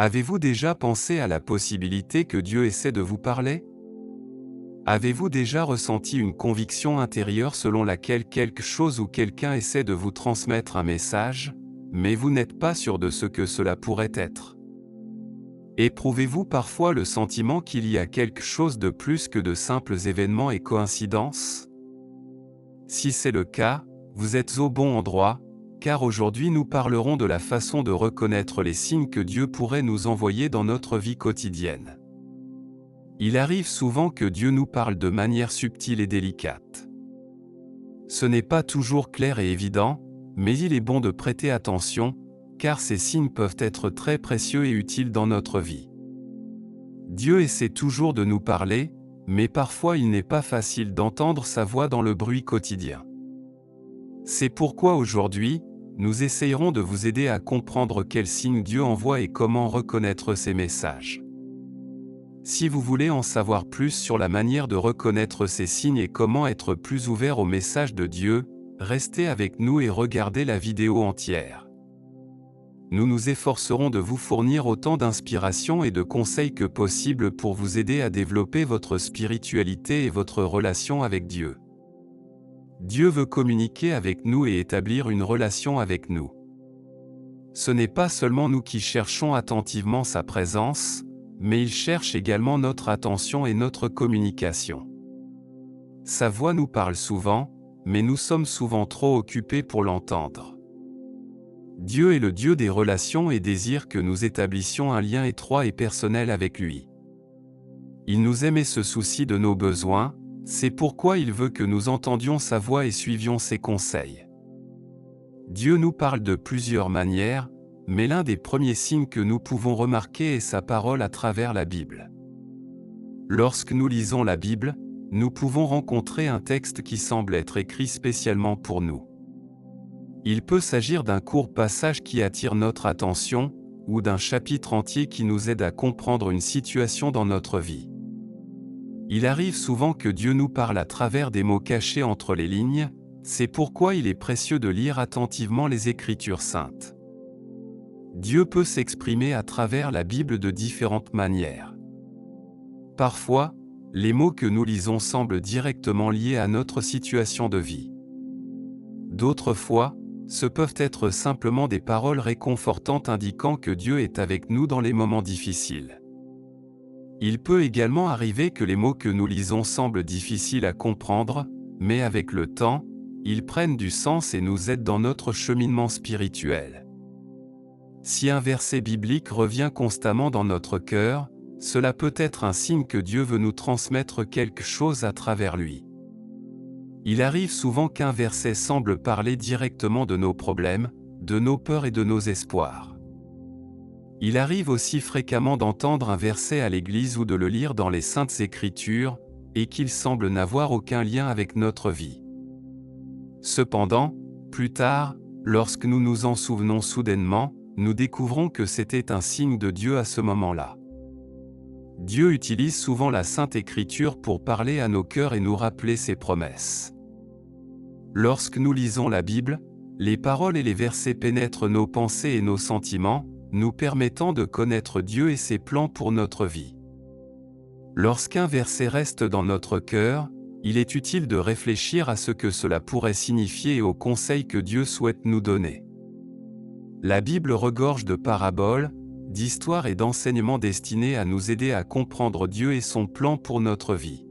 Avez-vous déjà pensé à la possibilité que Dieu essaie de vous parler? Avez-vous déjà ressenti une conviction intérieure selon laquelle quelque chose ou quelqu'un essaie de vous transmettre un message, mais vous n'êtes pas sûr de ce que cela pourrait être? Éprouvez-vous parfois le sentiment qu'il y a quelque chose de plus que de simples événements et coïncidences? Si c'est le cas, vous êtes au bon endroit, car aujourd'hui nous parlerons de la façon de reconnaître les signes que Dieu pourrait nous envoyer dans notre vie quotidienne. Il arrive souvent que Dieu nous parle de manière subtile et délicate. Ce n'est pas toujours clair et évident, mais il est bon de prêter attention, car ces signes peuvent être très précieux et utiles dans notre vie. Dieu essaie toujours de nous parler, mais parfois il n'est pas facile d'entendre sa voix dans le bruit quotidien. C'est pourquoi aujourd'hui, nous essayerons de vous aider à comprendre quels signes Dieu envoie et comment reconnaître ces messages. Si vous voulez en savoir plus sur la manière de reconnaître ces signes et comment être plus ouvert au message de Dieu, restez avec nous et regardez la vidéo entière. Nous nous efforcerons de vous fournir autant d'inspiration et de conseils que possible pour vous aider à développer votre spiritualité et votre relation avec Dieu. Dieu veut communiquer avec nous et établir une relation avec nous. Ce n'est pas seulement nous qui cherchons attentivement sa présence, mais il cherche également notre attention et notre communication. Sa voix nous parle souvent, mais nous sommes souvent trop occupés pour l'entendre. Dieu est le Dieu des relations et désire que nous établissions un lien étroit et personnel avec lui. Il nous aime et se soucie de nos besoins, c'est pourquoi il veut que nous entendions sa voix et suivions ses conseils. Dieu nous parle de plusieurs manières, mais l'un des premiers signes que nous pouvons remarquer est sa parole à travers la Bible. Lorsque nous lisons la Bible, nous pouvons rencontrer un texte qui semble être écrit spécialement pour nous. Il peut s'agir d'un court passage qui attire notre attention, ou d'un chapitre entier qui nous aide à comprendre une situation dans notre vie. Il arrive souvent que Dieu nous parle à travers des mots cachés entre les lignes, c'est pourquoi il est précieux de lire attentivement les Écritures saintes. Dieu peut s'exprimer à travers la Bible de différentes manières. Parfois, les mots que nous lisons semblent directement liés à notre situation de vie. D'autres fois, ce peuvent être simplement des paroles réconfortantes indiquant que Dieu est avec nous dans les moments difficiles. Il peut également arriver que les mots que nous lisons semblent difficiles à comprendre, mais avec le temps, ils prennent du sens et nous aident dans notre cheminement spirituel. Si un verset biblique revient constamment dans notre cœur, cela peut être un signe que Dieu veut nous transmettre quelque chose à travers lui. Il arrive souvent qu'un verset semble parler directement de nos problèmes, de nos peurs et de nos espoirs. Il arrive aussi fréquemment d'entendre un verset à l'église ou de le lire dans les Saintes Écritures, et qu'il semble n'avoir aucun lien avec notre vie. Cependant, plus tard, lorsque nous nous en souvenons soudainement, nous découvrons que c'était un signe de Dieu à ce moment-là. Dieu utilise souvent la Sainte Écriture pour parler à nos cœurs et nous rappeler ses promesses. Lorsque nous lisons la Bible, les paroles et les versets pénètrent nos pensées et nos sentiments, nous permettant de connaître Dieu et ses plans pour notre vie. Lorsqu'un verset reste dans notre cœur, il est utile de réfléchir à ce que cela pourrait signifier et aux conseils que Dieu souhaite nous donner. La Bible regorge de paraboles, d'histoires et d'enseignements destinés à nous aider à comprendre Dieu et son plan pour notre vie.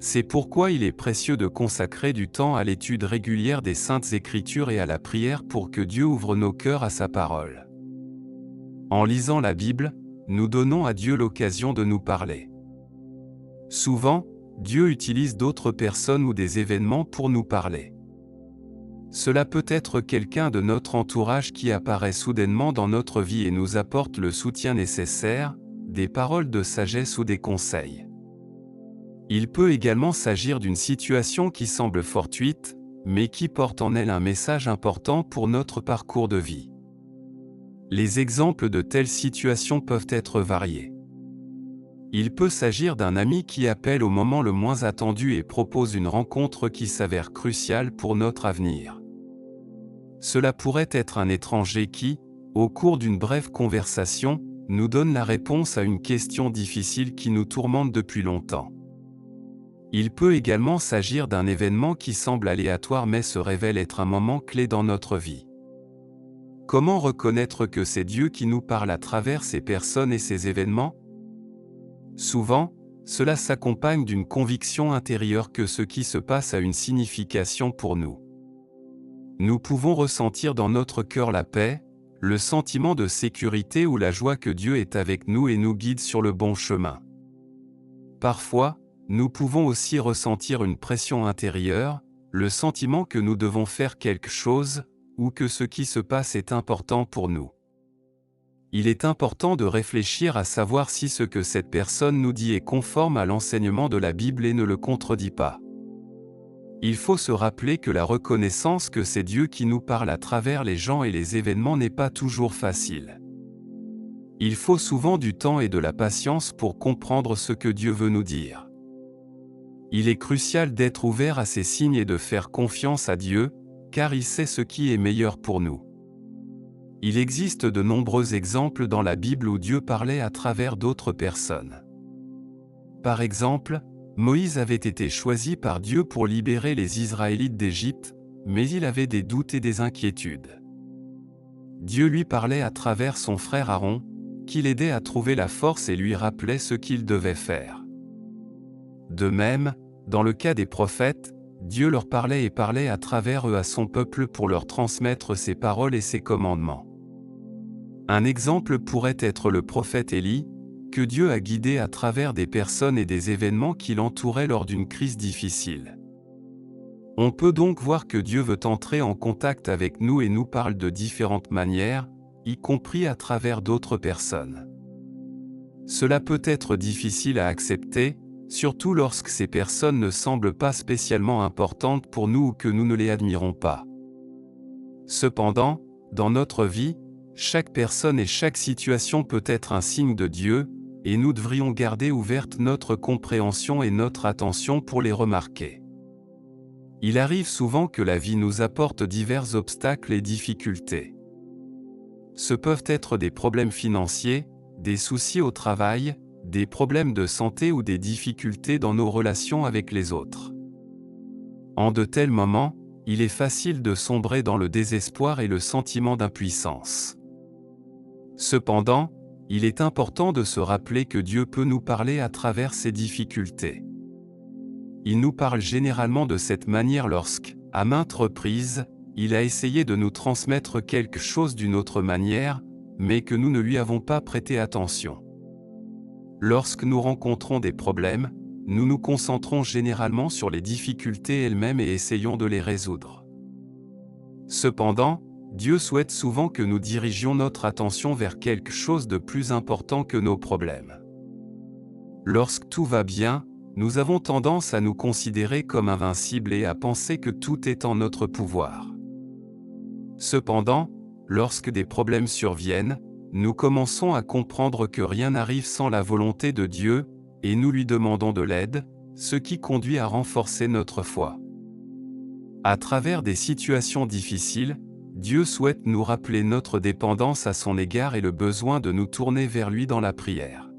C'est pourquoi il est précieux de consacrer du temps à l'étude régulière des Saintes Écritures et à la prière pour que Dieu ouvre nos cœurs à sa parole. En lisant la Bible, nous donnons à Dieu l'occasion de nous parler. Souvent, Dieu utilise d'autres personnes ou des événements pour nous parler. Cela peut être quelqu'un de notre entourage qui apparaît soudainement dans notre vie et nous apporte le soutien nécessaire, des paroles de sagesse ou des conseils. Il peut également s'agir d'une situation qui semble fortuite, mais qui porte en elle un message important pour notre parcours de vie. Les exemples de telles situations peuvent être variés. Il peut s'agir d'un ami qui appelle au moment le moins attendu et propose une rencontre qui s'avère cruciale pour notre avenir. Cela pourrait être un étranger qui, au cours d'une brève conversation, nous donne la réponse à une question difficile qui nous tourmente depuis longtemps. Il peut également s'agir d'un événement qui semble aléatoire mais se révèle être un moment clé dans notre vie. Comment reconnaître que c'est Dieu qui nous parle à travers ces personnes et ces événements? Souvent, cela s'accompagne d'une conviction intérieure que ce qui se passe a une signification pour nous. Nous pouvons ressentir dans notre cœur la paix, le sentiment de sécurité ou la joie que Dieu est avec nous et nous guide sur le bon chemin. Parfois, nous pouvons aussi ressentir une pression intérieure, le sentiment que nous devons faire quelque chose, ou que ce qui se passe est important pour nous. Il est important de réfléchir à savoir si ce que cette personne nous dit est conforme à l'enseignement de la Bible et ne le contredit pas. Il faut se rappeler que la reconnaissance que c'est Dieu qui nous parle à travers les gens et les événements n'est pas toujours facile. Il faut souvent du temps et de la patience pour comprendre ce que Dieu veut nous dire. Il est crucial d'être ouvert à ces signes et de faire confiance à Dieu, car il sait ce qui est meilleur pour nous. Il existe de nombreux exemples dans la Bible où Dieu parlait à travers d'autres personnes. Par exemple, Moïse avait été choisi par Dieu pour libérer les Israélites d'Égypte, mais il avait des doutes et des inquiétudes. Dieu lui parlait à travers son frère Aaron, qui l'aidait à trouver la force et lui rappelait ce qu'il devait faire. De même, dans le cas des prophètes, Dieu leur parlait et parlait à travers eux à son peuple pour leur transmettre ses paroles et ses commandements. Un exemple pourrait être le prophète Élie, que Dieu a guidé à travers des personnes et des événements qui l'entouraient lors d'une crise difficile. On peut donc voir que Dieu veut entrer en contact avec nous et nous parle de différentes manières, y compris à travers d'autres personnes. Cela peut être difficile à accepter, surtout lorsque ces personnes ne semblent pas spécialement importantes pour nous ou que nous ne les admirons pas. Cependant, dans notre vie, chaque personne et chaque situation peut être un signe de Dieu, et nous devrions garder ouverte notre compréhension et notre attention pour les remarquer. Il arrive souvent que la vie nous apporte divers obstacles et difficultés. Ce peuvent être des problèmes financiers, des soucis au travail, des problèmes de santé ou des difficultés dans nos relations avec les autres. En de tels moments, il est facile de sombrer dans le désespoir et le sentiment d'impuissance. Cependant, il est important de se rappeler que Dieu peut nous parler à travers ces difficultés. Il nous parle généralement de cette manière lorsque, à maintes reprises, il a essayé de nous transmettre quelque chose d'une autre manière, mais que nous ne lui avons pas prêté attention. Lorsque nous rencontrons des problèmes, nous nous concentrons généralement sur les difficultés elles-mêmes et essayons de les résoudre. Cependant, Dieu souhaite souvent que nous dirigions notre attention vers quelque chose de plus important que nos problèmes. Lorsque tout va bien, nous avons tendance à nous considérer comme invincibles et à penser que tout est en notre pouvoir. Cependant, lorsque des problèmes surviennent, nous commençons à comprendre que rien n'arrive sans la volonté de Dieu, et nous lui demandons de l'aide, ce qui conduit à renforcer notre foi. À travers des situations difficiles, Dieu souhaite nous rappeler notre dépendance à son égard et le besoin de nous tourner vers lui dans la prière.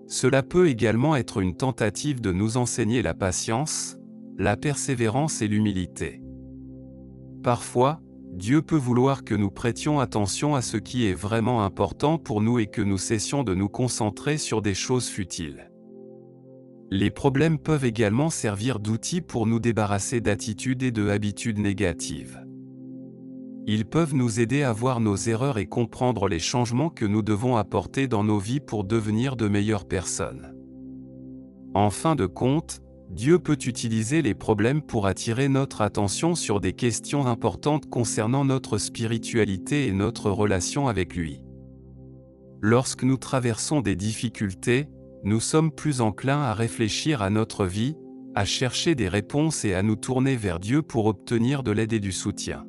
Cela peut également être une tentative de nous enseigner la patience, la persévérance et l'humilité. Parfois, Dieu peut vouloir que nous prêtions attention à ce qui est vraiment important pour nous et que nous cessions de nous concentrer sur des choses futiles. Les problèmes peuvent également servir d'outils pour nous débarrasser d'attitudes et de habitudes négatives. Ils peuvent nous aider à voir nos erreurs et comprendre les changements que nous devons apporter dans nos vies pour devenir de meilleures personnes. En fin de compte, Dieu peut utiliser les problèmes pour attirer notre attention sur des questions importantes concernant notre spiritualité et notre relation avec lui. Lorsque nous traversons des difficultés, nous sommes plus enclins à réfléchir à notre vie, à chercher des réponses et à nous tourner vers Dieu pour obtenir de l'aide et du soutien.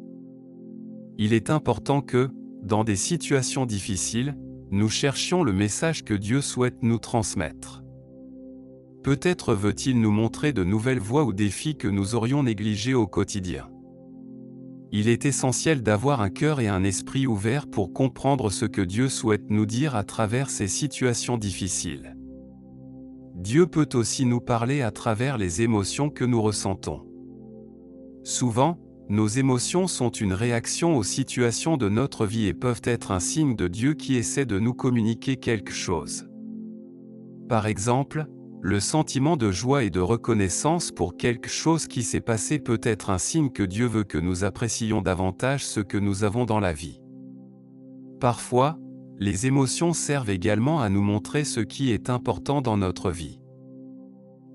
Il est important que, dans des situations difficiles, nous cherchions le message que Dieu souhaite nous transmettre. Peut-être veut-il nous montrer de nouvelles voies ou défis que nous aurions négligés au quotidien. Il est essentiel d'avoir un cœur et un esprit ouverts pour comprendre ce que Dieu souhaite nous dire à travers ces situations difficiles. Dieu peut aussi nous parler à travers les émotions que nous ressentons. Souvent, nos émotions sont une réaction aux situations de notre vie et peuvent être un signe de Dieu qui essaie de nous communiquer quelque chose. Par exemple, le sentiment de joie et de reconnaissance pour quelque chose qui s'est passé peut être un signe que Dieu veut que nous apprécions davantage ce que nous avons dans la vie. Parfois, les émotions servent également à nous montrer ce qui est important dans notre vie.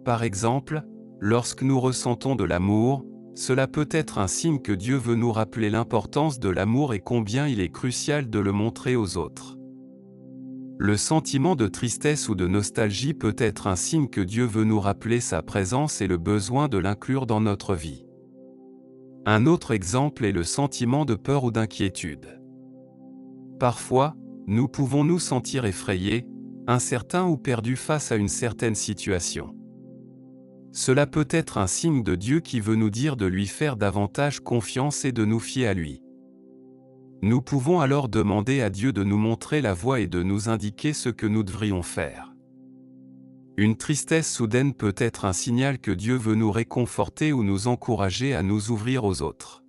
Par exemple, lorsque nous ressentons de l'amour, cela peut être un signe que Dieu veut nous rappeler l'importance de l'amour et combien il est crucial de le montrer aux autres. Le sentiment de tristesse ou de nostalgie peut être un signe que Dieu veut nous rappeler sa présence et le besoin de l'inclure dans notre vie. Un autre exemple est le sentiment de peur ou d'inquiétude. Parfois, nous pouvons nous sentir effrayés, incertains ou perdus face à une certaine situation. Cela peut être un signe de Dieu qui veut nous dire de lui faire davantage confiance et de nous fier à lui. Nous pouvons alors demander à Dieu de nous montrer la voie et de nous indiquer ce que nous devrions faire. Une tristesse soudaine peut être un signal que Dieu veut nous réconforter ou nous encourager à nous ouvrir aux autres.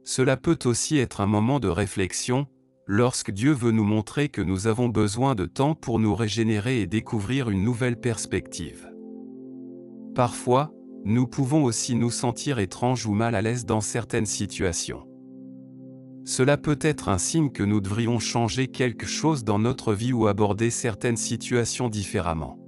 Cela peut aussi être un moment de réflexion, lorsque Dieu veut nous montrer que nous avons besoin de temps pour nous régénérer et découvrir une nouvelle perspective. Parfois, nous pouvons aussi nous sentir étranges ou mal à l'aise dans certaines situations. Cela peut être un signe que nous devrions changer quelque chose dans notre vie ou aborder certaines situations différemment.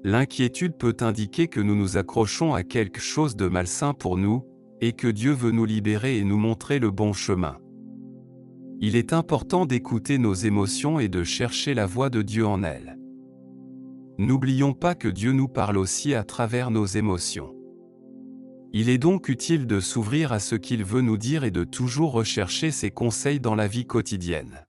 L'inquiétude peut indiquer que nous nous accrochons à quelque chose de malsain pour nous, et que Dieu veut nous libérer et nous montrer le bon chemin. Il est important d'écouter nos émotions et de chercher la voie de Dieu en elles. N'oublions pas que Dieu nous parle aussi à travers nos émotions. Il est donc utile de s'ouvrir à ce qu'il veut nous dire et de toujours rechercher ses conseils dans la vie quotidienne.